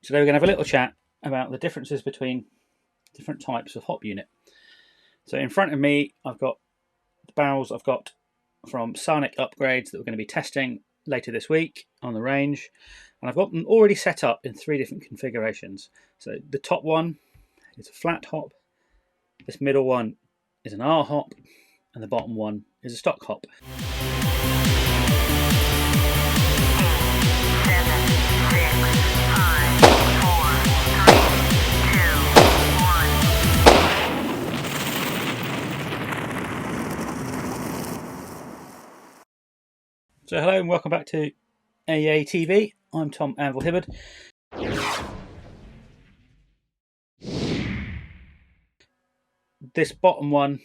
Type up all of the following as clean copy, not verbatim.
Today we're going to have a little chat about the differences between different types of hop unit. So in front of me I've got the barrels I've got from Psionic upgrades that we're going to be testing later this week on the range, and I've got them already set up in 3 different configurations. So the top one is a flat hop, this middle one is an R hop, and the bottom one is a stock hop. So hello and welcome back to AATV. I'm Tom Anvil Hibberd. This bottom one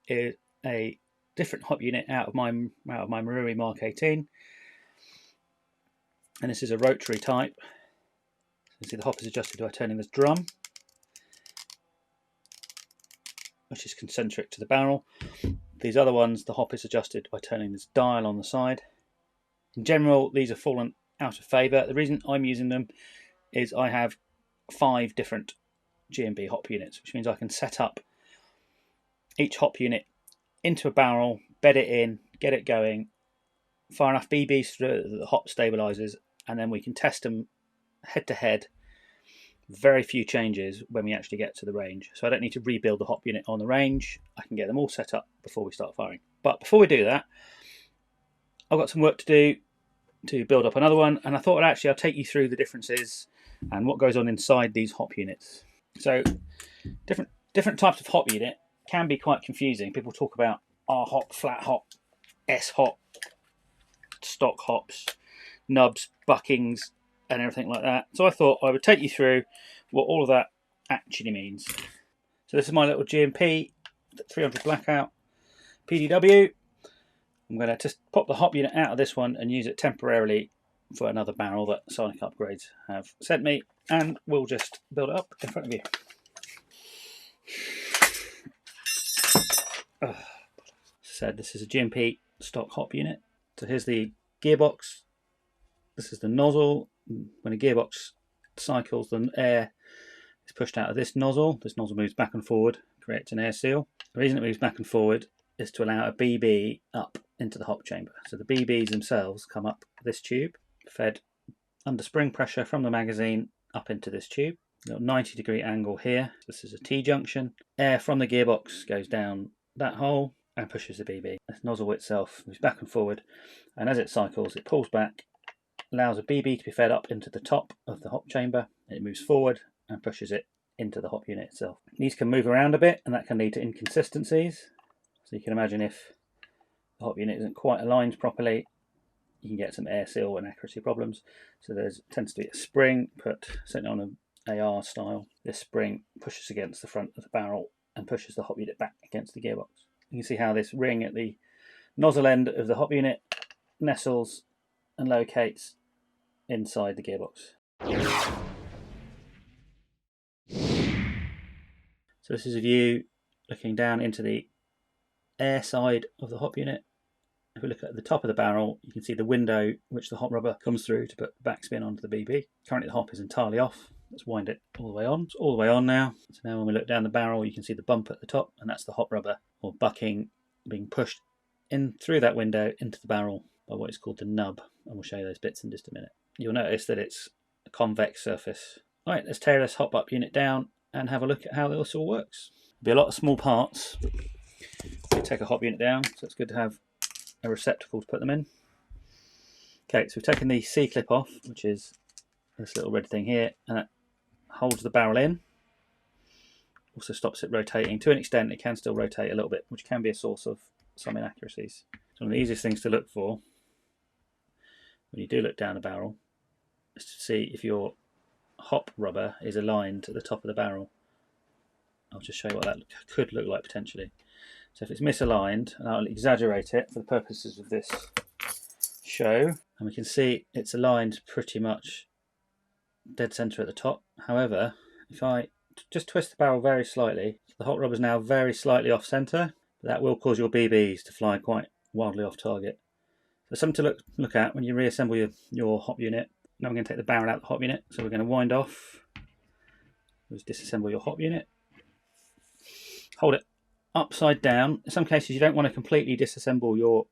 is a different hop unit out of my Marui Mark 18, and this is a rotary type. You can see the hop is adjusted by turning this drum, which is concentric to the barrel. These other ones, the hop is adjusted by turning this dial on the side. In general, these have fallen out of favour. The reason I'm using them is I have 5 different G&B hop units, which means I can set up each hop unit into a barrel, bed it in, get it going, fire enough BBs through it that the hop stabilises, and then we can test them head to head. Very few changes when we actually get to the range. So I don't need to rebuild the hop unit on the range. I can get them all set up before we start firing. But before we do that, I've got some work to do to build up another one, and I thought I'll take you through the differences and what goes on inside these hop units. So different types of hop unit can be quite confusing. People talk about R hop, flat hop, S hop, stock hops, nubs, buckings, and everything like that. So I thought I would take you through what all of that actually means. So this is my little G&P 300 Blackout PDW. I'm going to just pop the hop unit out of this one and use it temporarily for another barrel that Psionic upgrades have sent me, and we'll just build it up in front of you. So this is a G&P stock hop unit. So here's the gearbox. This is the nozzle. When a gearbox cycles, the air is pushed out of this nozzle. This nozzle moves back and forward, creates an air seal. The reason it moves back and forward is to allow a BB up into the hop chamber. So the BBs themselves come up this tube, fed under spring pressure from the magazine up into this tube. Got a 90-degree angle here. This is a T-junction. Air from the gearbox goes down that hole and pushes the BB. This nozzle itself moves back and forward, and as it cycles, it pulls back, allows a BB to be fed up into the top of the hop chamber. It moves forward and pushes it into the hop unit itself. These can move around a bit, and that can lead to inconsistencies. So you can imagine if the hop unit isn't quite aligned properly, you can get some air seal and accuracy problems. So there tends to be a spring put, certainly on an AR style. This spring pushes against the front of the barrel and pushes the hop unit back against the gearbox. You can see how this ring at the nozzle end of the hop unit nestles and locates inside the gearbox. So this is a view looking down into the air side of the hop unit. If we look at the top of the barrel, you can see the window which the hop rubber comes through to put backspin onto the BB. Currently the hop is entirely off. Let's wind it all the way on. It's all the way on now. So now when we look down the barrel, you can see the bump at the top, and that's the hop rubber or bucking being pushed in through that window into the barrel by what is called the nub, and we'll show you those bits in just a minute. You'll notice that it's a convex surface. All right, let's tear this hop up unit down and have a look at how this all works. There'll be a lot of small parts. We take a hop unit down, so it's good to have a receptacle to put them in. Okay, so we've taken the C-clip off, which is this little red thing here, and that holds the barrel in. Also stops it rotating. To an extent, it can still rotate a little bit, which can be a source of some inaccuracies. So one of the easiest things to look for when you do look down the barrel is to see if your hop rubber is aligned at the top of the barrel. I'll just show you what that could look like potentially. So if it's misaligned, and I'll exaggerate it for the purposes of this show, and we can see it's aligned pretty much dead center at the top. However, if I just twist the barrel very slightly, the hot rubber is now very slightly off center. That will cause your BBs to fly quite wildly off target. So something to look at when you reassemble your hop unit. Now we're going to take the barrel out of the hop unit. So we're going to wind off. Just disassemble your hop unit. Hold it upside down. In some cases you don't want to completely disassemble your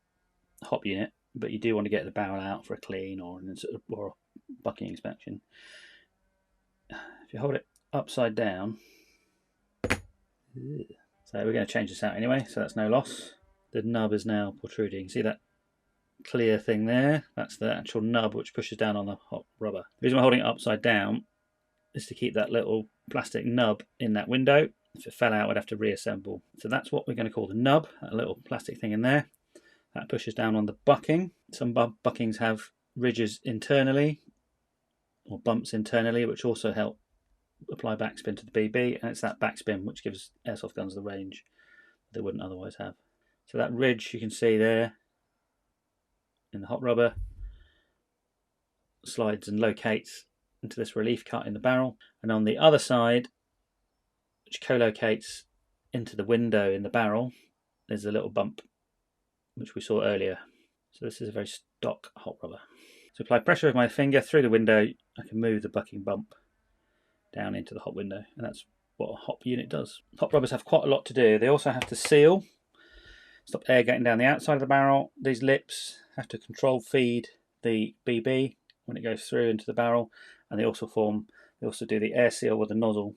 hop unit, but you do want to get the barrel out for a clean or a bucking inspection. If you hold it upside down, so we're going to change this out anyway, so that's no loss. The nub is now protruding. See that clear thing there? That's the actual nub which pushes down on the hop rubber. The reason we're holding it upside down is to keep that little plastic nub in that window. If it fell out, we'd have to reassemble. So that's what we're going to call the nub, that little plastic thing in there. That pushes down on the bucking. Some buckings have ridges internally, or bumps internally, which also help apply backspin to the BB, and it's that backspin which gives airsoft guns the range they wouldn't otherwise have. So that ridge you can see there in the hop rubber slides and locates into this relief cut in the barrel, and on the other side, which co-locates into the window in the barrel, there's a little bump which we saw earlier. So this is a very stock hop rubber. So apply pressure with my finger through the window, I can move the bucking bump down into the hop window, and that's what a hop unit does. Hop rubbers have quite a lot to do. They also have to seal, stop air getting down the outside of the barrel. These lips have to control feed the BB when it goes through into the barrel, and they also do the air seal with the nozzle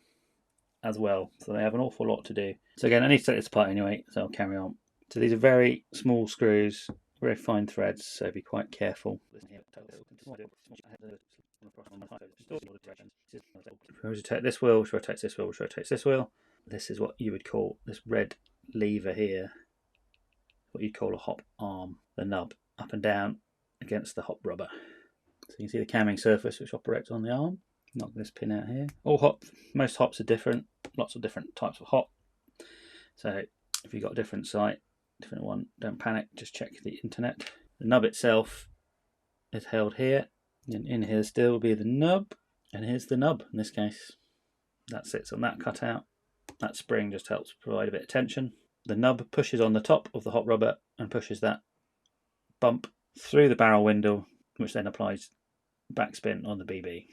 as well. So they have an awful lot to do. So again, I need to take this apart anyway, so I'll carry on. So these are very small screws, very fine threads, so be quite careful. If we rotate this wheel, which rotates this wheel, which rotates this wheel, this is what you would call this red lever here, what you'd call a hop arm, the nub, up and down against the hop rubber. So you can see the camming surface which operates on the arm. Knock this pin out here. Most hops are different, lots of different types of hop. So if you've got a different site, different one, don't panic, just check the internet. The nub itself is held here, and in here still will be the nub, and here's the nub in this case. That sits on that cutout. That spring just helps provide a bit of tension. The nub pushes on the top of the hop rubber and pushes that bump through the barrel window, which then applies backspin on the BB.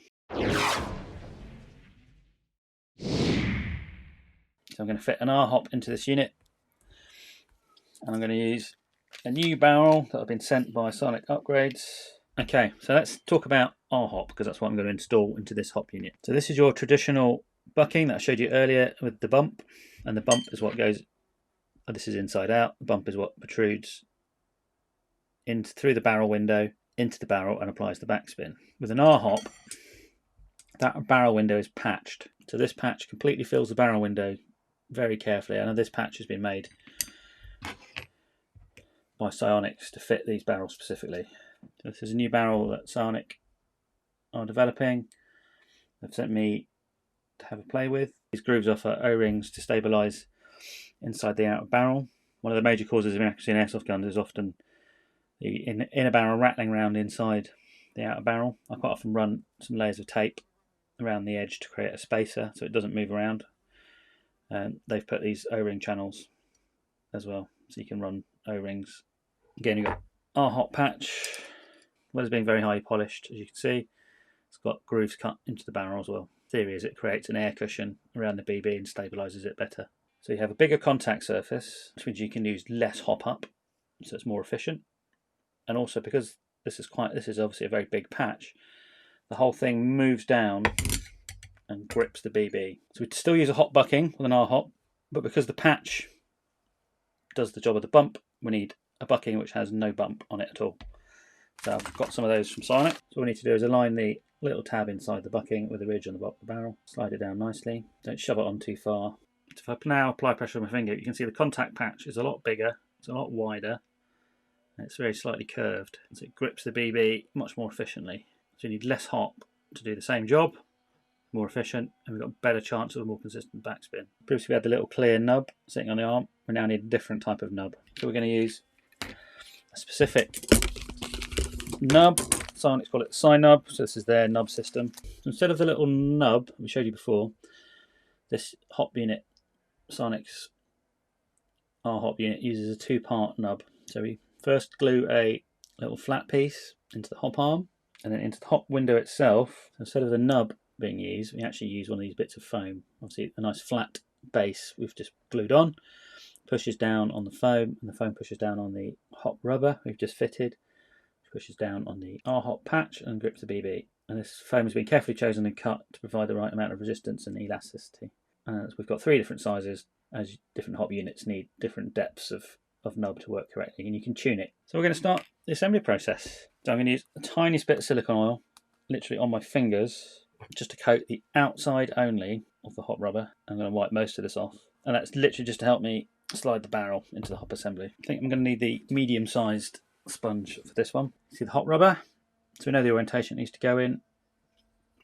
So I'm going to fit an R-hop into this unit, and I'm going to use a new barrel that I've been sent by Psionic Upgrades. Okay, so let's talk about R-hop, because that's what I'm going to install into this hop unit. So this is your traditional bucking that I showed you earlier with the bump, and the bump is what goes, this is inside out, the bump is what protrudes through the barrel window into the barrel and applies the backspin. With an R-hop, that barrel window is patched. So this patch completely fills the barrel window very carefully. I know this patch has been made by Psionics to fit these barrels specifically. So this is a new barrel that Psionic are developing. They've sent me to have a play with. These grooves offer O-rings to stabilise inside the outer barrel. One of the major causes of inaccuracy in airsoft guns is often the inner barrel rattling around inside the outer barrel. I quite often run some layers of tape around the edge to create a spacer so it doesn't move around. And they've put these O-ring channels as well, so you can run O-rings. Again, you've got our hot patch. Well, it's being very highly polished, as you can see. It's got grooves cut into the barrel as well. The theory is it creates an air cushion around the BB and stabilises it better. So you have a bigger contact surface, which means you can use less hop up, so it's more efficient. And also because this is obviously a very big patch, the whole thing moves down and grips the BB. So we still use a hop bucking with an R-hop, but because the patch does the job of the bump, we need a bucking which has no bump on it at all. So I've got some of those from Psionic. So what we need to do is align the little tab inside the bucking with the ridge on the bottom of the barrel. Slide it down nicely. Don't shove it on too far. If I now apply pressure with my finger, you can see the contact patch is a lot bigger, it's a lot wider, and it's very slightly curved. So it grips the BB much more efficiently. So you need less hop to do the same job, more efficient, and we've got a better chance of a more consistent backspin. Previously we had the little clear nub sitting on the arm. We now need a different type of nub. So we're going to use a specific nub. Psionics call it Psi-nub, so this is their nub system. So instead of the little nub we showed you before, this hop unit, Psionics R-hop unit, uses a two-part nub. So we first glue a little flat piece into the hop arm, and then into the hop window itself. Instead of the nub being used, we actually use one of these bits of foam. Obviously a nice flat base we've just glued on, pushes down on the foam, and the foam pushes down on the hop rubber we've just fitted, which pushes down on the R-hop patch and grips the BB. And this foam has been carefully chosen and cut to provide the right amount of resistance and elasticity. And we've got 3 different sizes, as different hop units need different depths of nub to work correctly, and you can tune it. So we're going to start the assembly process. So I'm going to use a tiny bit of silicone oil, literally on my fingers, just to coat the outside only of the hop rubber. I'm going to wipe most of this off, and that's literally just to help me slide the barrel into the hop assembly. I think I'm going to need the medium-sized sponge for this one. See the hop rubber? So we know the orientation it needs to go in.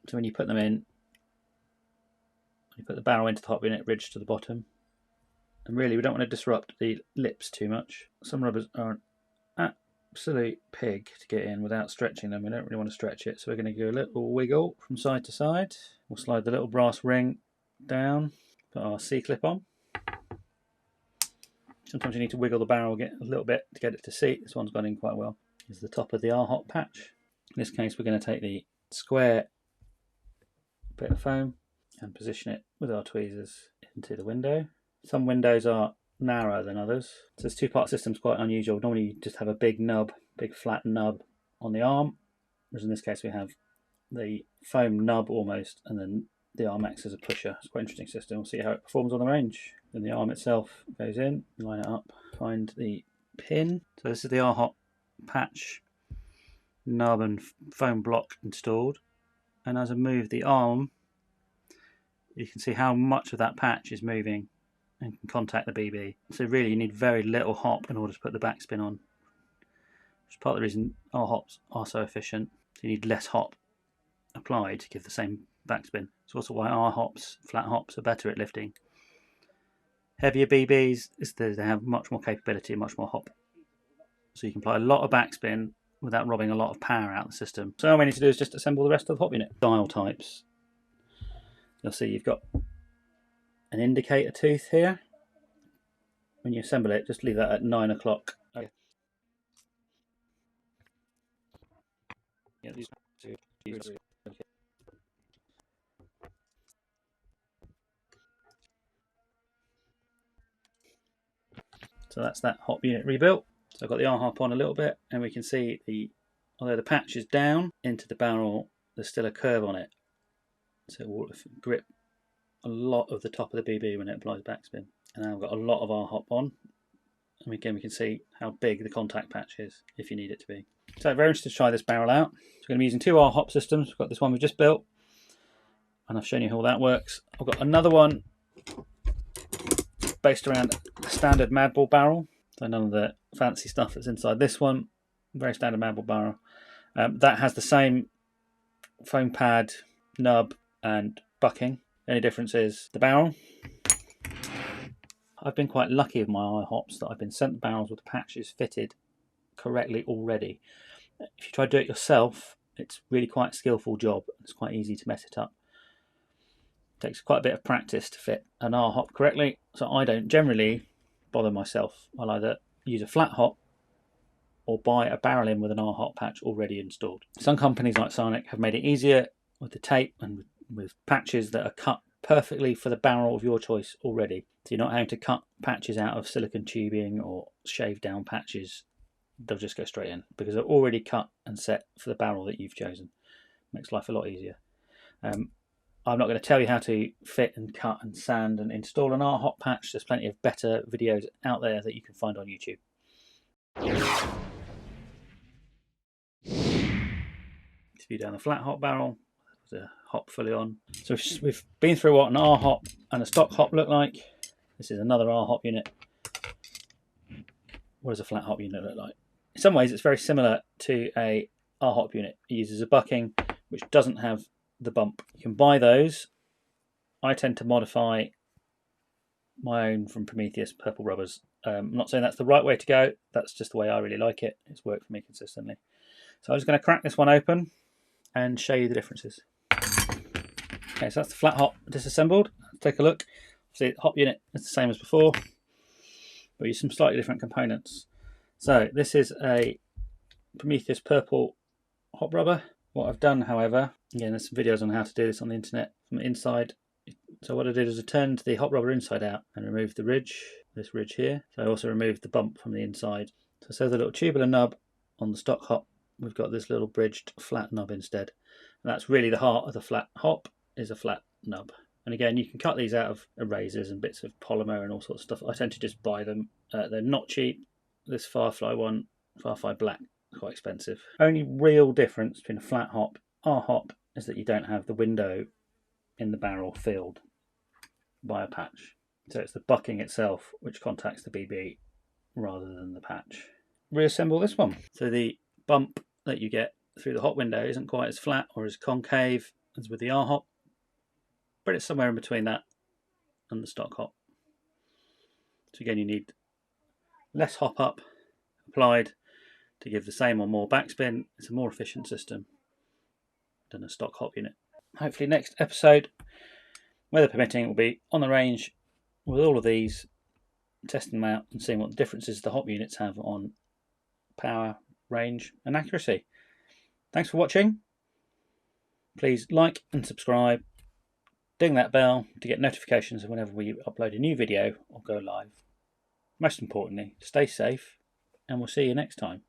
So when you put them in, you put the barrel into the hop unit, ridge to the bottom. And really, we don't want to disrupt the lips too much. Some rubbers are an absolute pig to get in without stretching them. We don't really want to stretch it, so we're going to do a little wiggle from side to side. We'll slide the little brass ring down, put our C-clip on. Sometimes you need to wiggle the barrel a little bit to get it to seat. This one's gone in quite well. This is the top of the R-hop patch. In this case, we're going to take the square bit of foam and position it with our tweezers into the window. Some windows are narrower than others. So this 2-part system is quite unusual. Normally you just have a big nub, big flat nub on the arm, whereas in this case we have the foam nub almost, and then the arm acts as a pusher. It's quite an interesting system. We'll see how it performs on the range. Then the arm itself goes in, line it up, find the pin. So this is the R-hop patch, nub and foam block installed. And as I move the arm, you can see how much of that patch is moving and can contact the BB. So really you need very little hop in order to put the backspin on, which is part of the reason our hops are so efficient. So you need less hop applied to give the same backspin. It's also why our hops, flat hops, are better at lifting. Heavier BBs is that they have much more capability and much more hop. So you can apply a lot of backspin without robbing a lot of power out of the system. So all we need to do is just assemble the rest of the hop unit. Dial types. You'll see you've got an indicator tooth here. When you assemble it, just leave that at 9 o'clock. Okay. So that's that hop unit rebuilt. So I've got the R-hop on a little bit, and we can see although the patch is down into the barrel, there's still a curve on it. So it will grip a lot of the top of the BB when it applies backspin. And now I've got a lot of R-hop on. And again, we can see how big the contact patch is if you need it to be. So very interested to try this barrel out. So we're going to be using 2 R-hop systems. We've got this one we've just built, and I've shown you how that works. I've got another one based around a standard Madball barrel. So none of the fancy stuff that's inside this one. Very standard Madball barrel. That has the same foam pad, nub, and bucking. The only difference is the barrel. I've been quite lucky with my R-hops that I've been sent the barrels with the patches fitted correctly already. If you try to do it yourself, it's really quite a skillful job. It's quite easy to mess it up. It takes quite a bit of practice to fit an R-hop correctly, so I don't generally bother myself. I'll either use a flat hop or buy a barrel in with an R-hop patch already installed. Some companies like Psionic have made it easier with the tape and with patches that are cut perfectly for the barrel of your choice already. So you're not having to cut patches out of silicone tubing or shave down patches. They'll just go straight in because they're already cut and set for the barrel that you've chosen. Makes life a lot easier. I'm not going to tell you how to fit and cut and sand and install an R-hop patch. There's plenty of better videos out there that you can find on YouTube. View down the flat hop barrel, the hop fully on. So we've been through what an R-hop and a stock hop look like. This is another R-hop unit. What does a flat hop unit look like? In some ways it's very similar to a R-hop unit. It uses a bucking which doesn't have the bump. You can buy those. I tend to modify my own from Prometheus purple rubbers. I'm not saying that's the right way to go. That's just the way I really like it. It's worked for me consistently. So I'm just going to crack this one open and show you the differences. Okay, so that's the flat hop disassembled. Let's take a look. See, the hop unit is the same as before, but use some slightly different components. So this is a Prometheus purple hop rubber. What I've done, however, again, there's some videos on how to do this on the internet from the inside. So what I did is I turned the hop rubber inside out and removed the ridge, this ridge here. So I also removed the bump from the inside. So instead of the little tubular nub on the stock hop, we've got this little bridged flat nub instead. And that's really the heart of the flat hop, is a flat nub. And again, you can cut these out of erasers and bits of polymer and all sorts of stuff. I tend to just buy them. They're not cheap. This Firefly one, Firefly Black, quite expensive. Only real difference between a flat hop, our hop, is that you don't have the window in the barrel filled by a patch. So it's the bucking itself which contacts the BB rather than the patch. Reassemble this one. So the bump that you get through the hop window isn't quite as flat or as concave as with the R hop, but it's somewhere in between that and the stock hop. So again, you need less hop up applied to give the same or more backspin. It's a more efficient system than a stock hop unit. Hopefully next episode, weather permitting, will be on the range with all of these, testing them out and seeing what the differences the hop units have on power, range and accuracy. Thanks for watching. Please like and subscribe. Ding that bell to get notifications of whenever we upload a new video or go live. Most importantly, stay safe, and we'll see you next time.